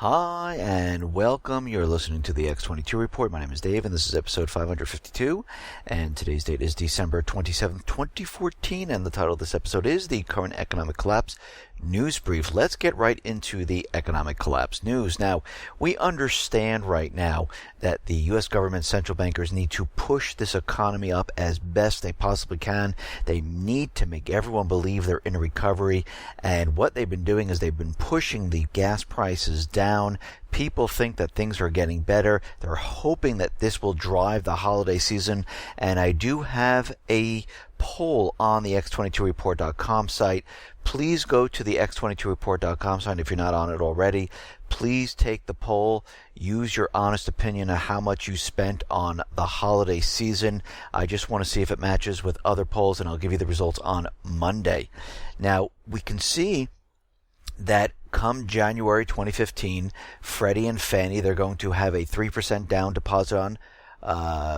Hi and welcome. You're listening to the X22 Report. My name is Dave and this is episode 552, and today's date is December 27th, 2014, and the title of this episode is The Current Economic Collapse News Brief. Let's get right into the economic collapse news. Now, we understand right now that the U.S. government central bankers need to push this economy up as best they possibly can. They need to make everyone believe they're in a recovery, and what they've been doing is they've been pushing the gas prices down. People think that things are getting better. They're hoping that this will drive the holiday season, and I do have a poll on the X22Report.com site. Please go to the X22Report.com site if you're not on it already. Please take the poll. Use your honest opinion of how much you spent on the holiday season. I just want to see if it matches with other polls, and I'll give you the results on Monday. Now, we can see that come January 2015, Freddie and Fannie, they're going to have a 3% down deposit on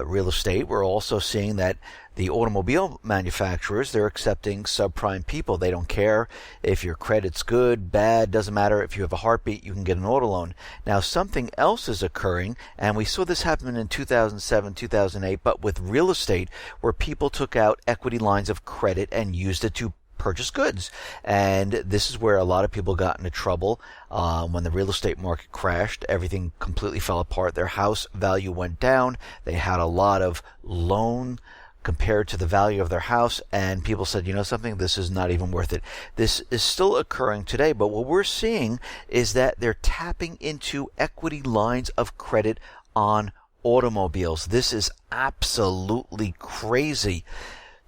real estate. We're also seeing that the automobile manufacturers, they're accepting subprime people. They don't care if your credit's good, bad, doesn't matter. If you have a heartbeat, you can get an auto loan. Now, something else is occurring, and we saw this happen in 2007, 2008, but with real estate, where people took out equity lines of credit and used it to purchase goods. And this is where a lot of people got into trouble. When the real estate market crashed, everything completely fell apart. Their house value went down. They had a lot of loan compared to the value of their house, and people said, you know something, this is not even worth it. This is still occurring today, but what we're seeing is that they're tapping into equity lines of credit on automobiles. This is absolutely crazy.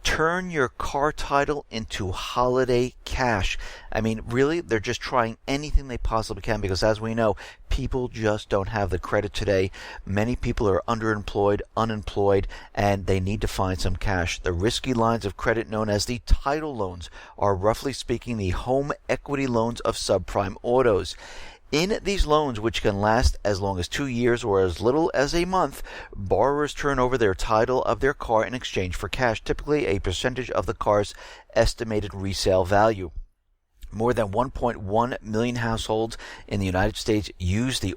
Turn your car title into holiday cash. I mean, really, they're just trying anything they possibly can because, as we know, people just don't have the credit today. Many people are underemployed, unemployed, and they need to find some cash. The risky lines of credit known as the title loans are, roughly speaking, the home equity loans of subprime autos. In these loans, which can last as long as 2 years or as little as a month, borrowers turn over their title of their car in exchange for cash, typically a percentage of the car's estimated resale value. More than 1.1 million households in the United States used the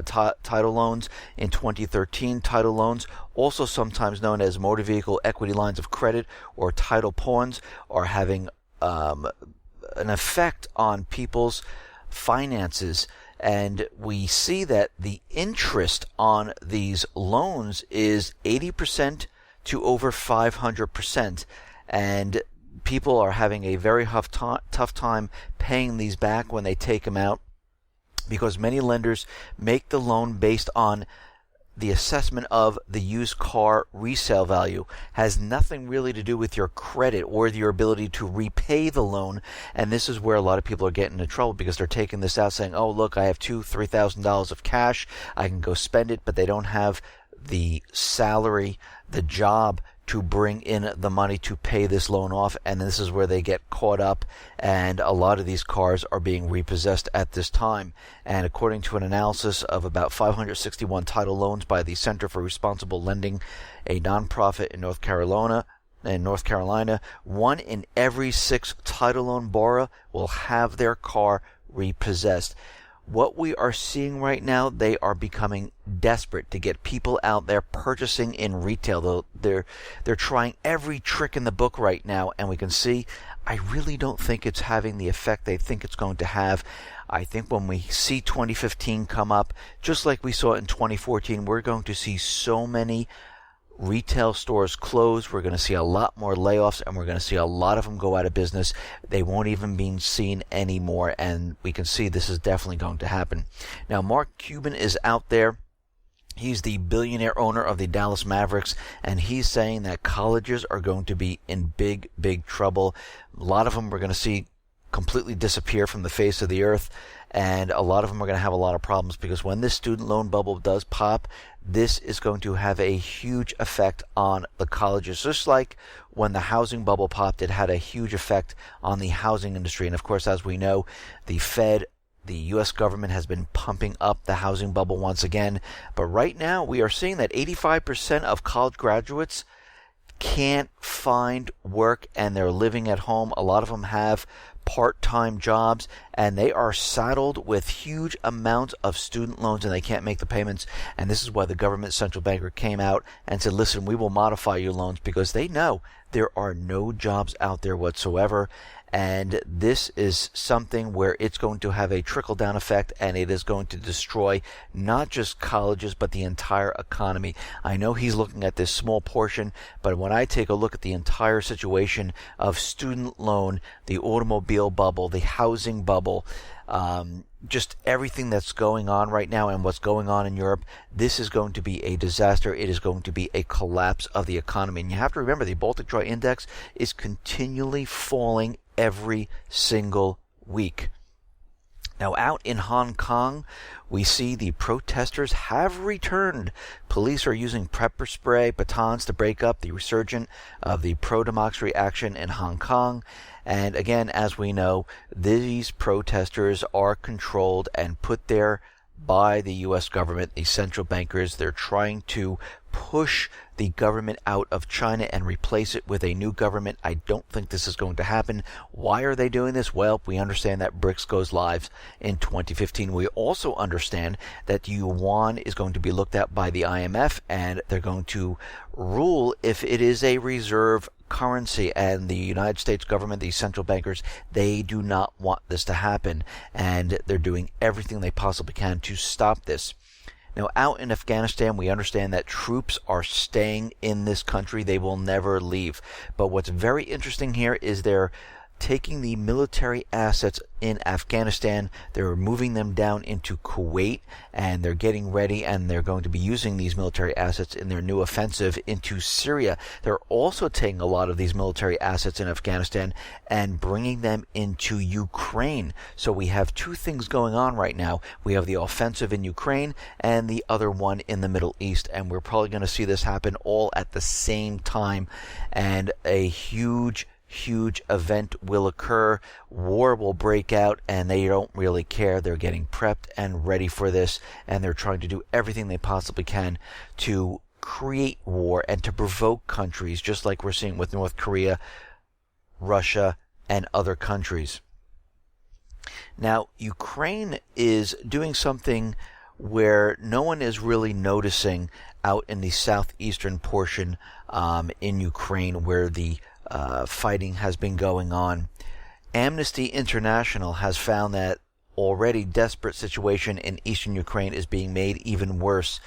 title loans in 2013. Title loans, also sometimes known as motor vehicle equity lines of credit or title pawns, are having an effect on people's finances, and we see that the interest on these loans is 80% to over 500%, and people are having a very tough time paying these back when they take them out, because many lenders make the loan based on the assessment of the used car resale value. Has nothing really to do with your credit or your ability to repay the loan. And this is where a lot of people are getting into trouble, because they're taking this out saying, oh, look, I have $2,000-$3,000 of cash, I can go spend it, but they don't have the salary, the job to bring in the money to pay this loan off, and this is where they get caught up, and a lot of these cars are being repossessed at this time. And according to an analysis of about 561 title loans by the Center for Responsible Lending, a nonprofit in North Carolina, 1 in every 6 title loan borrower will have their car repossessed. What we are seeing right now, they are becoming desperate to get people out there purchasing in retail. They're trying every trick in the book right now, and we can see, I really don't think it's having the effect they think it's going to have. I think when we see 2015 come up, just like we saw in 2014, we're going to see so many retail stores close. We're going to see a lot more layoffs, and we're going to see a lot of them go out of business. They won't even be seen anymore, and we can see this is definitely going to happen. Now, Mark Cuban is out there. He's the billionaire owner of the Dallas Mavericks, and he's saying that colleges are going to be in big, big trouble. A lot of them we're going to see completely disappear from the face of the earth, and a lot of them are going to have a lot of problems, because when this student loan bubble does pop, this is going to have a huge effect on the colleges. Just like when the housing bubble popped, it had a huge effect on the housing industry. And of course, as we know, the Fed, the U.S. government, has been pumping up the housing bubble once again. But right now, we are seeing that 85% of college graduates can't find work, and they're living at home. A lot of them have part-time jobs, and they are saddled with huge amounts of student loans, and they can't make the payments. And this is why the government central banker came out and said, listen, we will modify your loans, because they know there are no jobs out there whatsoever. And this is something where it's going to have a trickle-down effect, and it is going to destroy not just colleges, but the entire economy. I know he's looking at this small portion, but when I take a look at the entire situation of student loan, the automobile bubble, the housing bubble, just everything that's going on right now and what's going on in Europe, this is going to be a disaster. It is going to be a collapse of the economy. And you have to remember, the Baltic Dry Index is continually falling every single week. Now, out in Hong Kong, we see the protesters have returned. Police are using pepper spray, batons to break up the resurgence of the pro-democracy action in Hong Kong. And again, as we know, these protesters are controlled and put there by the U.S. government, the central bankers. They're trying to push the government out of China and replace it with a new government. I don't think this is going to happen. Why are they doing this? Well, we understand that BRICS goes live in 2015. We also understand that yuan is going to be looked at by the IMF, and they're going to rule if it is a reserve currency. And the United States government, the central bankers, they do not want this to happen, and they're doing everything they possibly can to stop this. Now, out in Afghanistan, we understand that troops are staying in this country. They will never leave. But what's very interesting here is they're taking the military assets in Afghanistan, they're moving them down into Kuwait, and they're getting ready, and they're going to be using these military assets in their new offensive into Syria. They're also taking a lot of these military assets in Afghanistan and bringing them into Ukraine. So we have two things going on right now. We have the offensive in Ukraine and the other one in the Middle East, and we're probably going to see this happen all at the same time, and a huge event will occur. War will break out, and they don't really care. They're getting prepped and ready for this, and they're trying to do everything they possibly can to create war and to provoke countries, just like we're seeing with North Korea, Russia, and other countries. Now, Ukraine is doing something where no one is really noticing out in the southeastern portion in Ukraine, where the fighting has been going on. Amnesty International has found that already desperate situation in eastern Ukraine is being made even worse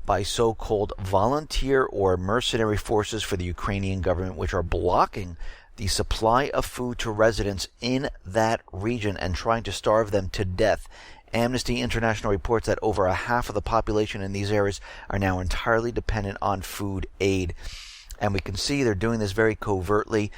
by so-called volunteer or mercenary forces for the Ukrainian government, which are blocking the supply of food to residents in that region and trying to starve them to death. Amnesty International reports that over a half of the population in these areas are now entirely dependent on food aid. And we can see they're doing this very covertly.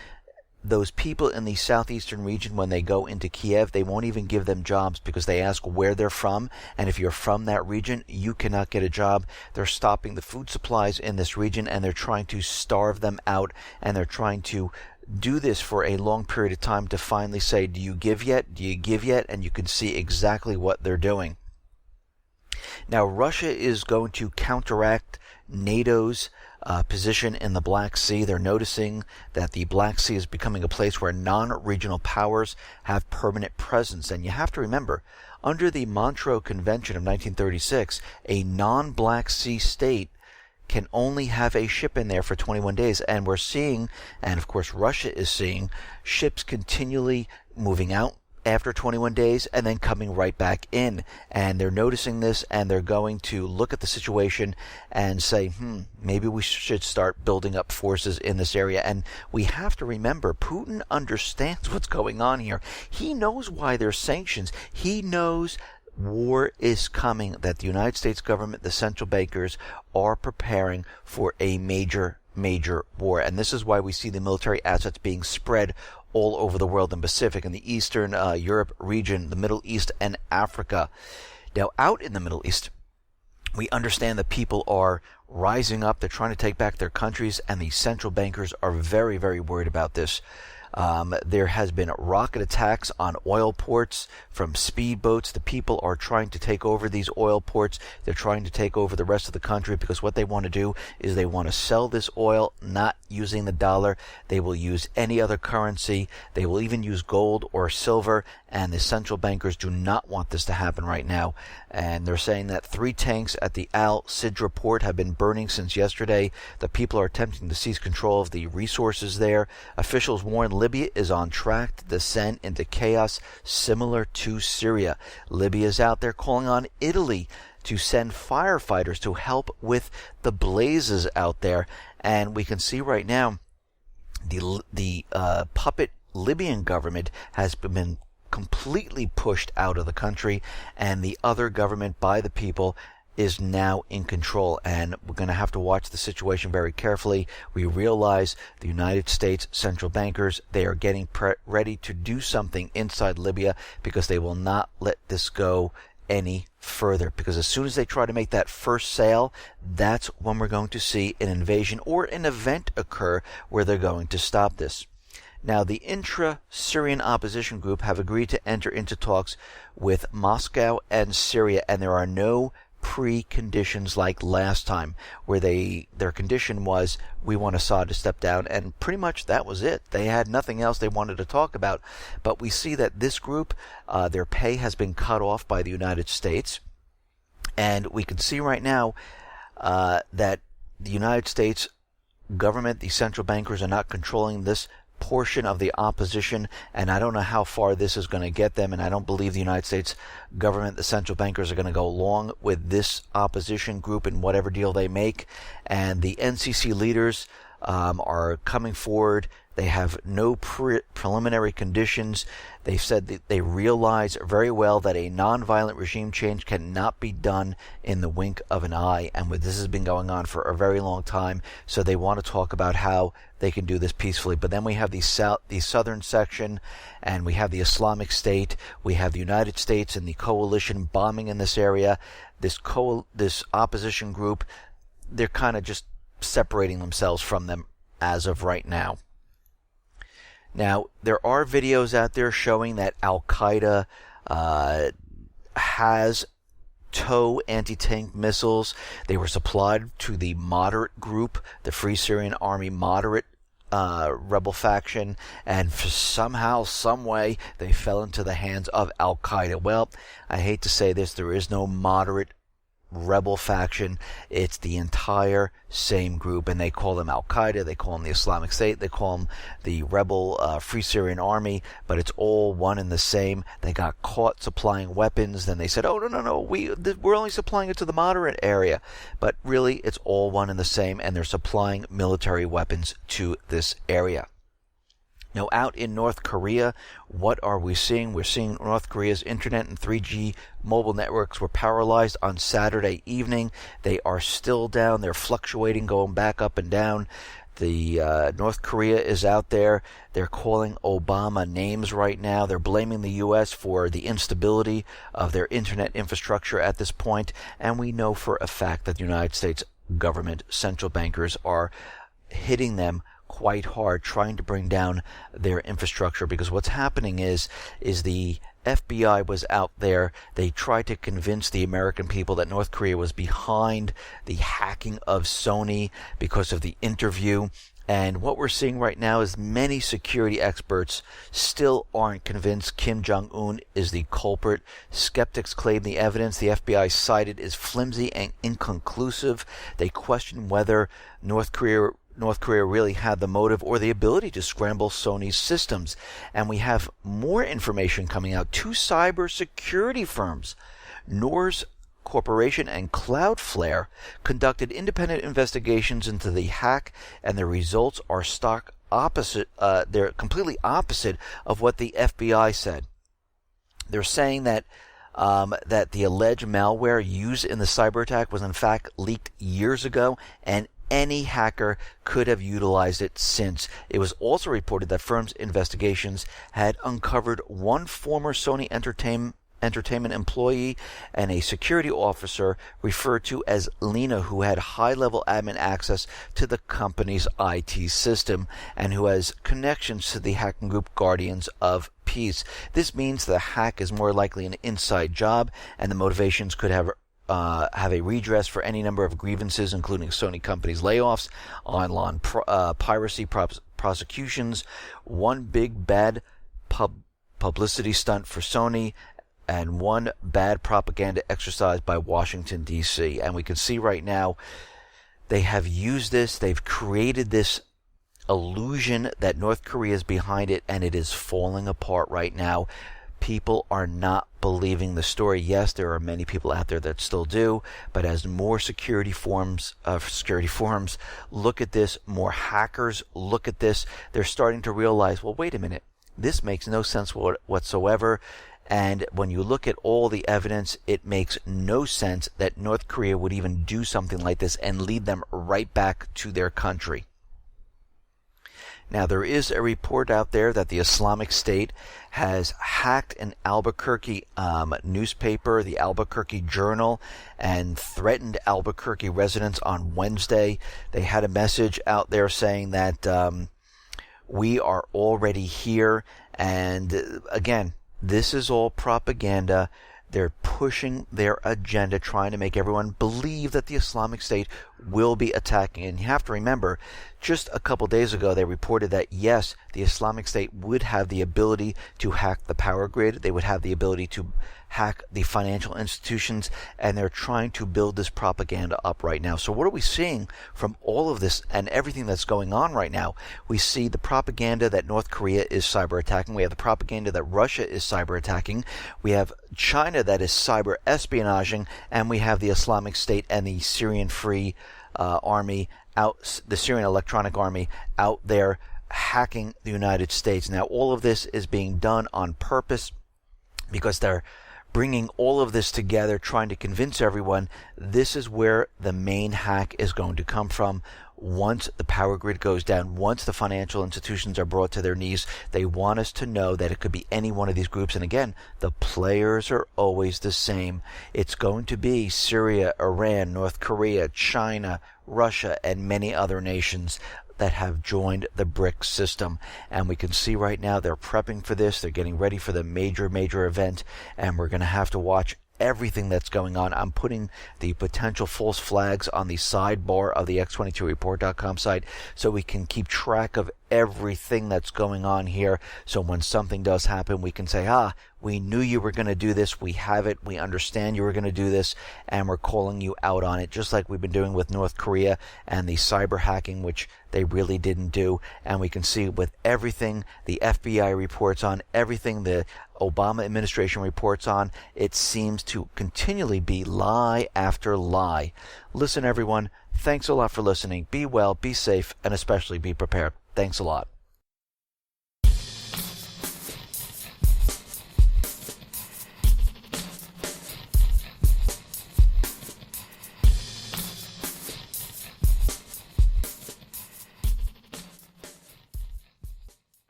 Those people in the southeastern region, when they go into Kiev, they won't even give them jobs because they ask where they're from. And if you're from that region, you cannot get a job. They're stopping the food supplies in this region, and they're trying to starve them out. And they're trying to do this for a long period of time to finally say, do you give yet? Do you give yet? And you can see exactly what they're doing. Now, Russia is going to counteract NATO's position in the Black Sea. They're noticing that the Black Sea is becoming a place where non-regional powers have permanent presence. And you have to remember, under the Montreux Convention of 1936, a non-Black Sea state can only have a ship in there for 21 days. And we're seeing, and of course Russia is seeing, ships continually moving out after 21 days and then coming right back in. And they're noticing this, and they're going to look at the situation and say, maybe we should start building up forces in this area. And we have to remember, Putin understands what's going on here. He knows why there's sanctions. He knows war is coming, that the United States government, the central bankers, are preparing for a major war. And this is why we see the military assets being spread all over the world, in Pacific, in the Eastern Europe region, the Middle East, and Africa. Now, out in the Middle East, we understand that people are rising up. They're trying to take back their countries, and the central bankers are very, very worried about this. There has been rocket attacks on oil ports from speedboats. The people are trying to take over these oil ports. They're trying to take over the rest of the country because what they want to do is they want to sell this oil not using the dollar. They will use any other currency. They will even use gold or silver, and the central bankers do not want this to happen right now. And they're saying that 3 tanks at the Al-Sid Report have been burning since yesterday. The people are attempting to seize control of the resources there. Officials warn Libya is on track to descend into chaos similar to Syria. Libya is out there calling on Italy to send firefighters to help with the blazes out there. And we can see right now the puppet Libyan government has been completely pushed out of the country, and the other government by the people is now in control. And we're going to have to watch the situation very carefully. We realize the United States central bankers, they are getting ready to do something inside Libya, because they will not let this go any further, because as soon as they try to make that first sale, that's when we're going to see an invasion or an event occur where they're going to stop this. Now, the intra-Syrian opposition group have agreed to enter into talks with Moscow and Syria, and there are no preconditions like last time, where their condition was, we want Assad to step down, and pretty much that was it. They had nothing else they wanted to talk about. But we see that this group, their pay has been cut off by the United States, and we can see right now that the United States government, the central bankers, are not controlling this portion of the opposition, and I don't know how far this is going to get them, and I don't believe the United States government, the central bankers, are going to go along with this opposition group in whatever deal they make. And the NCC leaders are coming forward. They have no preliminary conditions. They've said that they realize very well that a nonviolent regime change cannot be done in the wink of an eye, and this has been going on for a very long time, so they want to talk about how they can do this peacefully. But then we have the southern section, and we have the Islamic State. We have the United States and the coalition bombing in this area. This opposition group, they're kind of just separating themselves from them as of right now. Now, there are videos out there showing that Al-Qaeda has TOW anti-tank missiles. They were supplied to the moderate group, the Free Syrian Army moderate rebel faction, and somehow, some way, they fell into the hands of Al-Qaeda. Well, I hate to say this, there is no moderate rebel faction. It's the entire same group, and they call them Al-Qaeda, they call them the Islamic State, they call them the rebel Free Syrian Army, but it's all one and the same. They got caught supplying weapons, then they said, oh, no, we're only supplying it to the moderate area, but really it's all one and the same, and they're supplying military weapons to this area. Now, out in North Korea, what are we seeing? We're seeing North Korea's internet and 3G mobile networks were paralyzed on Saturday evening. They are still down. They're fluctuating, going back up and down. The North Korea is out there. They're calling Obama names right now. They're blaming the U.S. for the instability of their internet infrastructure at this point. And we know for a fact that the United States government, central bankers, are hitting them quite hard, trying to bring down their infrastructure, because what's happening is the FBI was out there. They tried to convince the American people that North Korea was behind the hacking of Sony because of the interview. And what we're seeing right now is many security experts still aren't convinced Kim Jong-un is the culprit. Skeptics claim the evidence the FBI cited is flimsy and inconclusive. They question whether North Korea really had the motive or the ability to scramble Sony's systems. And we have more information coming out. 2 cybersecurity firms, Norse Corporation and Cloudflare, conducted independent investigations into the hack, and the results are they're completely opposite of what the FBI said. They're saying that the alleged malware used in the cyber attack was in fact leaked years ago, and any hacker could have utilized it since. It was also reported that firms' investigations had uncovered one former Sony entertainment employee and a security officer referred to as Lena, who had high-level admin access to the company's IT system and who has connections to the hacking group Guardians of Peace. This means the hack is more likely an inside job, and the motivations could have a redress for any number of grievances, including Sony company's layoffs, online piracy prosecutions, one big bad publicity stunt for Sony, and one bad propaganda exercise by Washington, D.C. And we can see right now they have used this, they've created this illusion that North Korea is behind it, and it is falling apart right now. People are not believing the story. Yes, there are many people out there that still do, but as more security forums look at this, more hackers look at this, they're starting to realize, well, wait a minute, this makes no sense whatsoever. And when you look at all the evidence, it makes no sense that North Korea would even do something like this and lead them right back to their country. Now, there is a report out there that the Islamic State has hacked an Albuquerque newspaper, the Albuquerque Journal, and threatened Albuquerque residents on Wednesday. They had a message out there saying that we are already here. And again, this is all propaganda. They're pushing their agenda, trying to make everyone believe that the Islamic State will be attacking. And you have to remember, just a couple days ago, they reported that, yes, the Islamic State would have the ability to hack the power grid. They would have the ability to hack the financial institutions, and they're trying to build this propaganda up right now. So what are we seeing from all of this and everything that's going on right now? We see the propaganda that North Korea is cyber attacking. We have the propaganda that Russia is cyber attacking. We have China that is cyber espionaging, and we have the Islamic State and the Syrian Free Army the Syrian Electronic Army out there hacking the United States. Now, all of this is being done on purpose because they're bringing all of this together, trying to convince everyone this is where the main hack is going to come from. Once the power grid goes down, once the financial institutions are brought to their knees, they want us to know that it could be any one of these groups. And again, the players are always the same. It's going to be Syria, Iran, North Korea, China, Russia, and many other nations that have joined the BRICS system. And we can see right now they're prepping for this. They're getting ready for the major event, and we're going to have to watch everything that's going on. I'm putting the potential false flags on the sidebar of the X22Report.com site so we can keep track of everything that's going on here. So when something does happen, we can say, we knew you were going to do this. We have it. We understand you were going to do this, and we're calling you out on it, just like we've been doing with North Korea and the cyber hacking, which they really didn't do. And we can see with everything the FBI reports on, everything the Obama administration reports on, it seems to continually be lie after lie. Listen, everyone, thanks a lot for listening. Be well, be safe, and especially be prepared. Thanks a lot.